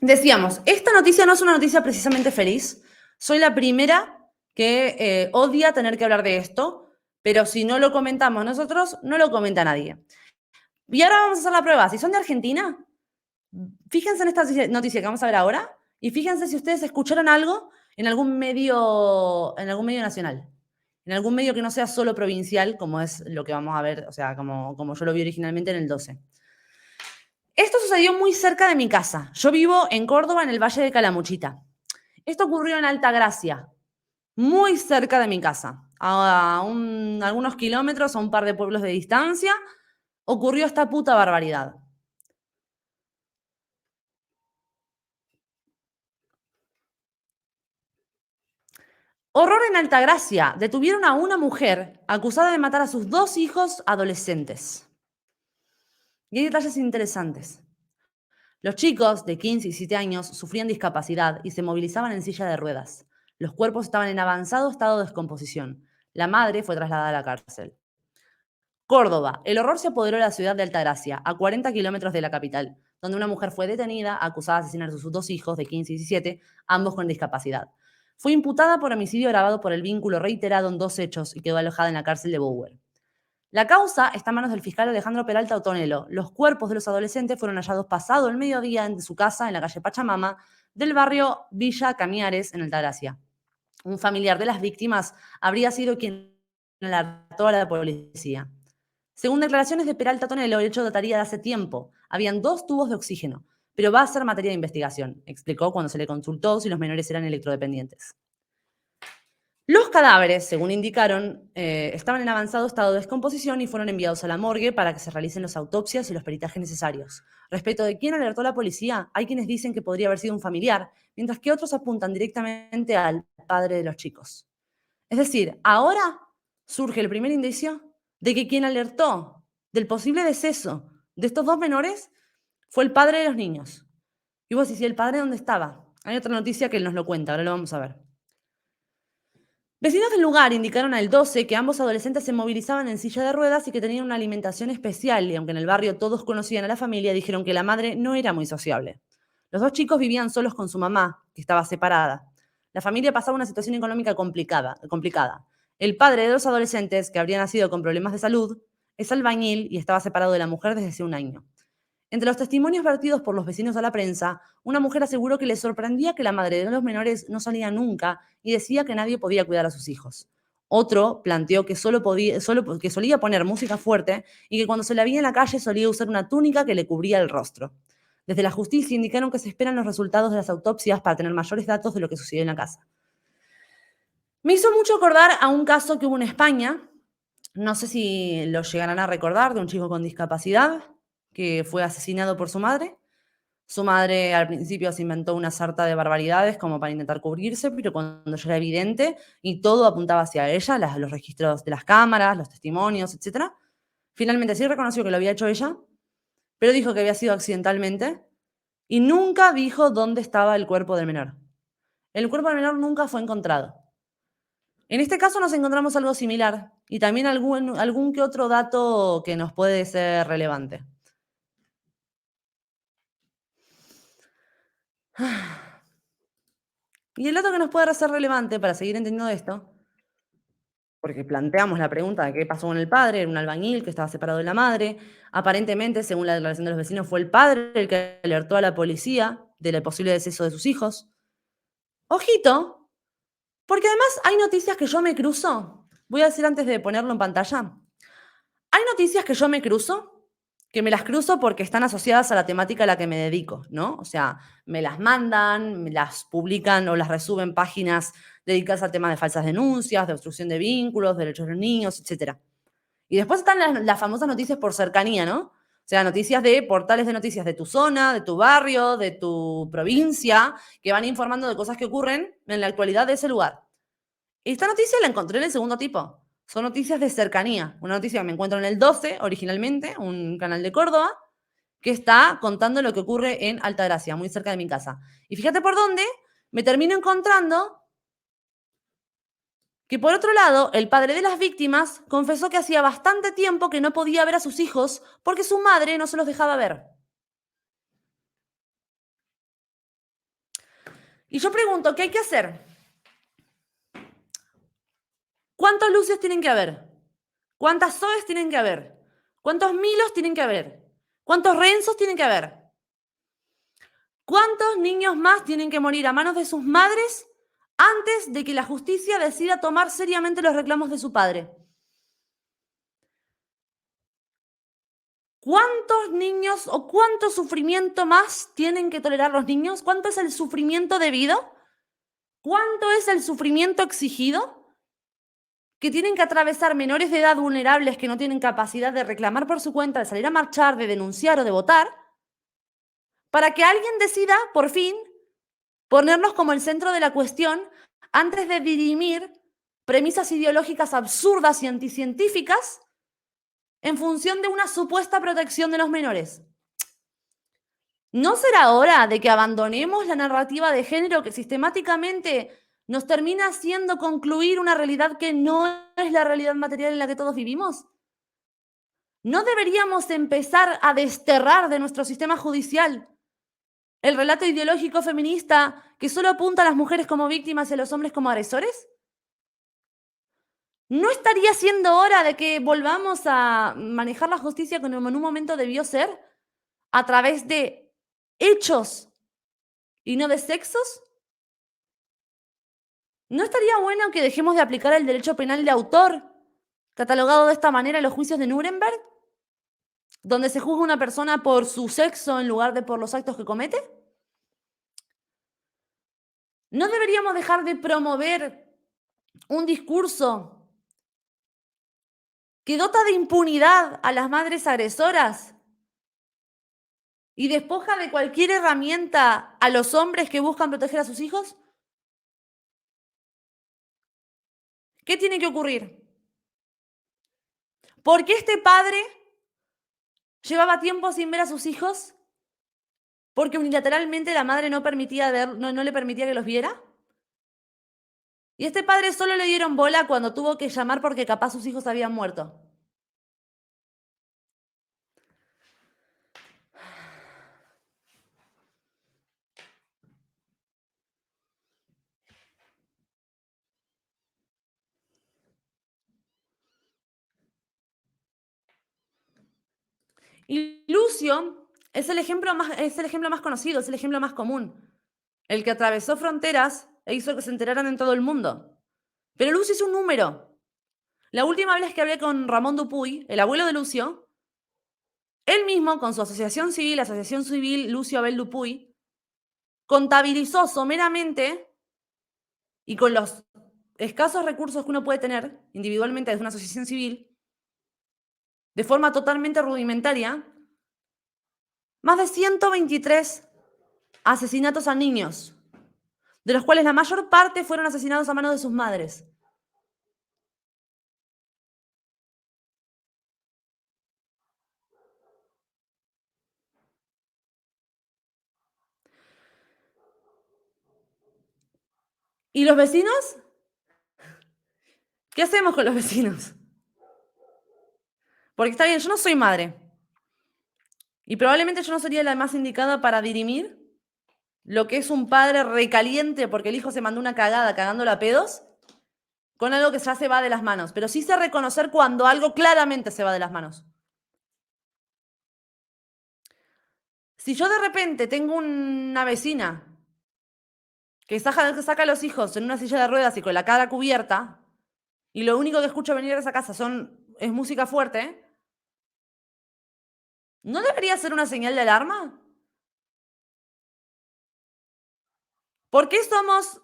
Decíamos, esta noticia no es una noticia precisamente feliz. Soy la primera que odia tener que hablar de esto, pero si no lo comentamos nosotros, no lo comenta nadie. Y ahora vamos a hacer la prueba. Si son de Argentina, fíjense en esta noticia que vamos a ver ahora y fíjense si ustedes escucharon algo en algún medio nacional, en algún medio que no sea solo provincial, como es lo que vamos a ver, o sea, como yo lo vi originalmente en el 12. Esto sucedió muy cerca de mi casa. Yo vivo en Córdoba, en el Valle de Calamuchita. Esto ocurrió en Altagracia, muy cerca de mi casa, algunos kilómetros, a un par de pueblos de distancia, ocurrió esta puta barbaridad. Horror en Altagracia. Detuvieron a una mujer acusada de matar a sus 2 hijos adolescentes. Y hay detalles interesantes. Los chicos de 15 y 17 años sufrían discapacidad y se movilizaban en silla de ruedas. Los cuerpos estaban en avanzado estado de descomposición. La madre fue trasladada a la cárcel. Córdoba. El horror se apoderó de la ciudad de Altagracia, a 40 kilómetros de la capital, donde una mujer fue detenida, acusada de asesinar a sus 2 hijos de 15 y 17, ambos con discapacidad. Fue imputada por homicidio agravado por el vínculo reiterado en 2 hechos y quedó alojada en la cárcel de Bower. La causa está en manos del fiscal Alejandro Peralta Otonelo. Los cuerpos de los adolescentes fueron hallados pasado el mediodía en su casa en la calle Pachamama del barrio Villa Cañares, en Altagracia. Un familiar de las víctimas habría sido quien alertó a la policía. Según declaraciones de Peralta Tonelo, el hecho dataría de hace tiempo. Habían 2 tubos de oxígeno, pero va a ser materia de investigación, explicó cuando se le consultó si los menores eran electrodependientes. Los cadáveres, según indicaron, estaban en avanzado estado de descomposición y fueron enviados a la morgue para que se realicen las autopsias y los peritajes necesarios. Respecto de quién alertó a la policía, hay quienes dicen que podría haber sido un familiar, mientras que otros apuntan directamente al padre de los chicos. Es decir, ahora surge el primer indicio de que quien alertó del posible deceso de estos 2 menores fue el padre de los niños. Y vos decís, ¿y el padre dónde estaba? Hay otra noticia que nos lo cuenta, ahora lo vamos a ver. Vecinos del lugar indicaron al 12 que ambos adolescentes se movilizaban en silla de ruedas y que tenían una alimentación especial, y aunque en el barrio todos conocían a la familia, dijeron que la madre no era muy sociable. Los 2 chicos vivían solos con su mamá, que estaba separada. La familia pasaba una situación económica complicada. El padre de los adolescentes, que habría nacido con problemas de salud, es albañil y estaba separado de la mujer desde hace un año. Entre los testimonios vertidos por los vecinos a la prensa, una mujer aseguró que le sorprendía que la madre de los menores no salía nunca y decía que nadie podía cuidar a sus hijos. Otro planteó que que solía poner música fuerte y que cuando se la veía en la calle solía usar una túnica que le cubría el rostro. Desde la justicia indicaron que se esperan los resultados de las autopsias para tener mayores datos de lo que sucedió en la casa. Me hizo mucho acordar a un caso que hubo en España, no sé si lo llegarán a recordar, de un chico con discapacidad que fue asesinado por su madre. Su madre al principio se inventó una sarta de barbaridades como para intentar cubrirse, pero cuando ya era evidente y todo apuntaba hacia ella, los registros de las cámaras, los testimonios, etcétera, finalmente sí reconoció que lo había hecho ella, pero dijo que había sido accidentalmente y nunca dijo dónde estaba el cuerpo del menor. El cuerpo del menor nunca fue encontrado. En este caso nos encontramos algo similar y también algún que otro dato que nos puede ser relevante. Y el dato que nos puede ser relevante para seguir entendiendo esto, porque planteamos la pregunta de qué pasó con el padre, era un albañil que estaba separado de la madre. Aparentemente, según la declaración de los vecinos, fue el padre el que alertó a la policía del posible deceso de sus hijos. Ojito, porque además hay noticias que yo me cruzo. Voy a decir antes de ponerlo en pantalla. Hay noticias que yo me cruzo, que me las cruzo porque están asociadas a la temática a la que me dedico, ¿no? O sea, me las mandan, me las publican o las resuben páginas dedicadas al tema de falsas denuncias, de obstrucción de vínculos, derechos de los niños, etcétera. Y después están las famosas noticias por cercanía, ¿no? O sea, noticias de portales de noticias de tu zona, de tu barrio, de tu provincia, que van informando de cosas que ocurren en la actualidad de ese lugar. Esta noticia la encontré en el segundo tipo. Son noticias de cercanía. Una noticia que me encuentro en el 12 originalmente, un canal de Córdoba, que está contando lo que ocurre en Altagracia, muy cerca de mi casa. Y fíjate por dónde me termino encontrando que, por otro lado, el padre de las víctimas confesó que hacía bastante tiempo que no podía ver a sus hijos porque su madre no se los dejaba ver. Y yo pregunto, ¿qué hay que hacer? ¿Cuántos Lucios tienen que haber? ¿Cuántas Zoes tienen que haber? ¿Cuántos Milos tienen que haber? ¿Cuántos Renzos tienen que haber? ¿Cuántos niños más tienen que morir a manos de sus madres antes de que la justicia decida tomar seriamente los reclamos de su padre? ¿Cuántos niños o cuánto sufrimiento más tienen que tolerar los niños? ¿Cuánto es el sufrimiento debido? ¿Cuánto es el sufrimiento exigido? Que tienen que atravesar menores de edad vulnerables que no tienen capacidad de reclamar por su cuenta, de salir a marchar, de denunciar o de votar, para que alguien decida, por fin, ponernos como el centro de la cuestión antes de dirimir premisas ideológicas absurdas y anticientíficas en función de una supuesta protección de los menores. ¿No será hora de que abandonemos la narrativa de género que sistemáticamente nos termina haciendo concluir una realidad que no es la realidad material en la que todos vivimos? ¿No deberíamos empezar a desterrar de nuestro sistema judicial el relato ideológico feminista que solo apunta a las mujeres como víctimas y a los hombres como agresores? ¿No estaría siendo hora de que volvamos a manejar la justicia como en un momento debió ser, a través de hechos y no de sexos? ¿No estaría bueno que dejemos de aplicar el derecho penal de autor, catalogado de esta manera en los juicios de Nuremberg, donde se juzga a una persona por su sexo en lugar de por los actos que comete? ¿No deberíamos dejar de promover un discurso que dota de impunidad a las madres agresoras y despoja de cualquier herramienta a los hombres que buscan proteger a sus hijos? ¿Qué tiene que ocurrir? ¿Por qué este padre llevaba tiempo sin ver a sus hijos? ¿Porque unilateralmente la madre no le permitía que los viera? Y a este padre solo le dieron bola cuando tuvo que llamar porque capaz sus hijos habían muerto. Y Lucio es el ejemplo más conocido, es el ejemplo más común. El que atravesó fronteras e hizo que se enteraran en todo el mundo. Pero Lucio es un número. La última vez que hablé con Ramón Dupuy, el abuelo de Lucio, él mismo, con su asociación civil, la Asociación Civil Lucio Abel Dupuy, contabilizó someramente y con los escasos recursos que uno puede tener individualmente desde una asociación civil, de forma totalmente rudimentaria, más de 123 asesinatos a niños, de los cuales la mayor parte fueron asesinados a manos de sus madres. ¿Y los vecinos? ¿Qué hacemos con los vecinos? Porque está bien, yo no soy madre. Y probablemente yo no sería la más indicada para dirimir lo que es un padre recaliente porque el hijo se mandó una cagada cagándolo a pedos con algo que ya se va de las manos. Pero sí sé reconocer cuando algo claramente se va de las manos. Si yo de repente tengo una vecina que saca a los hijos en una silla de ruedas y con la cara cubierta, y lo único que escucho venir de esa casa es música fuerte, ¿no debería ser una señal de alarma? ¿Por qué somos,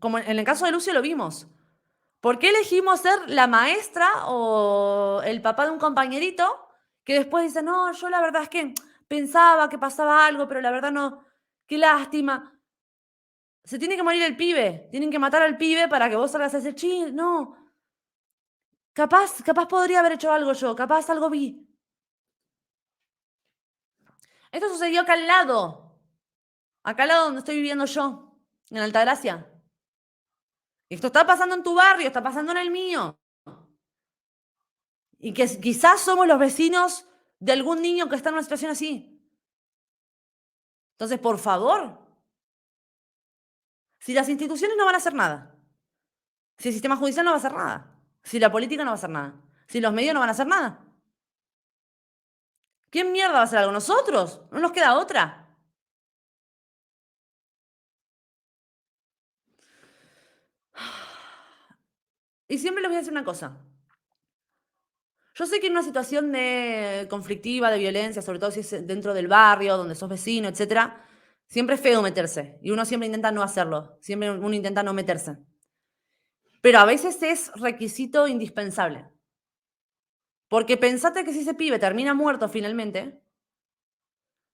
como en el caso de Lucio lo vimos, por qué elegimos ser la maestra o el papá de un compañerito que después dice, no, yo la verdad es que pensaba que pasaba algo, pero la verdad no, qué lástima. Se tiene que morir el pibe, tienen que matar al pibe para que vos salgas a decir, sí, no, capaz podría haber hecho algo yo, capaz algo vi. Esto sucedió acá al lado donde estoy viviendo yo, en Altagracia. Esto está pasando en tu barrio, está pasando en el mío. Y que quizás somos los vecinos de algún niño que está en una situación así. Entonces, por favor, Si las instituciones no van a hacer nada, si el sistema judicial no va a hacer nada, si la política no va a hacer nada, si los medios no van a hacer nada, ¿quién mierda va a hacer algo? ¿Nosotros? ¿No nos queda otra? Y siempre les voy a decir una cosa. Yo sé que en una situación de conflictiva, de violencia, sobre todo si es dentro del barrio, donde sos vecino, etcétera, siempre es feo meterse. Y uno siempre intenta no hacerlo. Siempre uno intenta no meterse. Pero a veces es requisito indispensable. Porque pensate que si ese pibe termina muerto finalmente,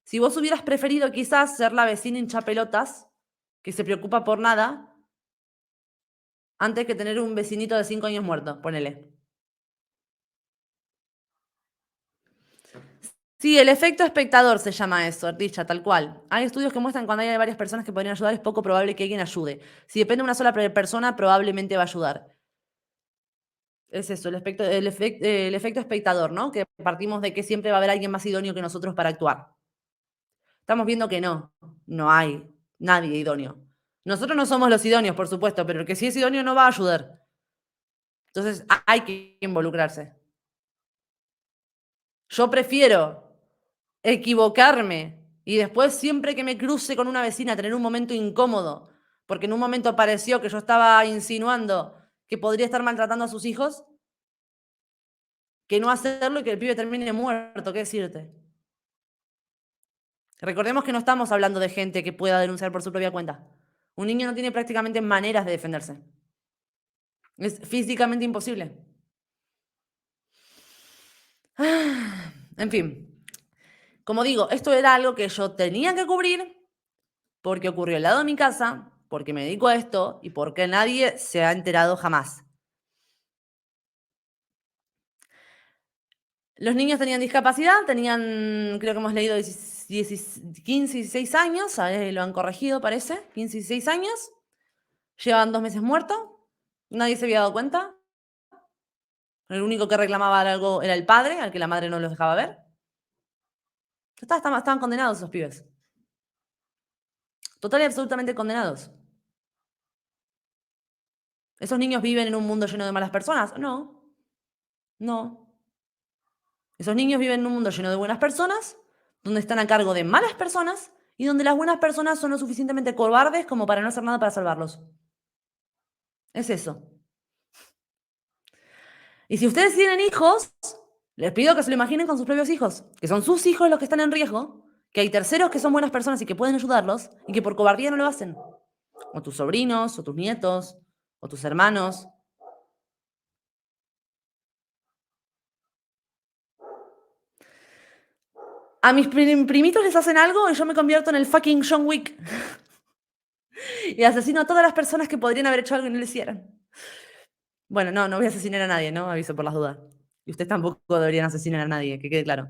si vos hubieras preferido quizás ser la vecina hinchapelotas, que se preocupa por nada, antes que tener un vecinito de 5 años muerto, ponele. Sí, el efecto espectador se llama eso, Artilla, tal cual. Hay estudios que muestran que cuando hay varias personas que podrían ayudar, es poco probable que alguien ayude. Si depende de una sola persona, probablemente va a ayudar. Es eso, el efecto espectador, ¿no? Que partimos de que siempre va a haber alguien más idóneo que nosotros para actuar. Estamos viendo que no hay nadie idóneo. Nosotros no somos los idóneos, por supuesto, pero el que sí es idóneo no va a ayudar. Entonces hay que involucrarse. Yo prefiero equivocarme y después siempre que me cruce con una vecina tener un momento incómodo, porque en un momento pareció que yo estaba insinuando que podría estar maltratando a sus hijos, que no hacerlo y que el pibe termine muerto, ¿qué decirte? Recordemos que no estamos hablando de gente que pueda denunciar por su propia cuenta. Un niño no tiene prácticamente maneras de defenderse. Es físicamente imposible. En fin, como digo, esto era algo que yo tenía que cubrir porque ocurrió al lado de mi casa, porque me dedico a esto y porque nadie se ha enterado jamás. Los niños tenían discapacidad, tenían, creo que hemos leído 15, 16 años, lo han corregido parece, 15, 16 años. Llevan 2 meses muertos, nadie se había dado cuenta. El único que reclamaba algo era el padre, al que la madre no los dejaba ver. Estaban condenados esos pibes. Total y absolutamente condenados. ¿Esos niños viven en un mundo lleno de malas personas? No, no. Esos niños viven en un mundo lleno de buenas personas, donde están a cargo de malas personas y donde las buenas personas son lo suficientemente cobardes como para no hacer nada para salvarlos. Es eso. Y si ustedes tienen hijos, les pido que se lo imaginen con sus propios hijos, que son sus hijos los que están en riesgo, que hay terceros que son buenas personas y que pueden ayudarlos y que por cobardía no lo hacen. O tus sobrinos, o tus nietos, o tus hermanos. A mis primitos les hacen algo y yo me convierto en el fucking John Wick. Y asesino a todas las personas que podrían haber hecho algo y no lo hicieran. Bueno, no voy a asesinar a nadie, ¿no? Aviso por las dudas. Y ustedes tampoco deberían asesinar a nadie, que quede claro.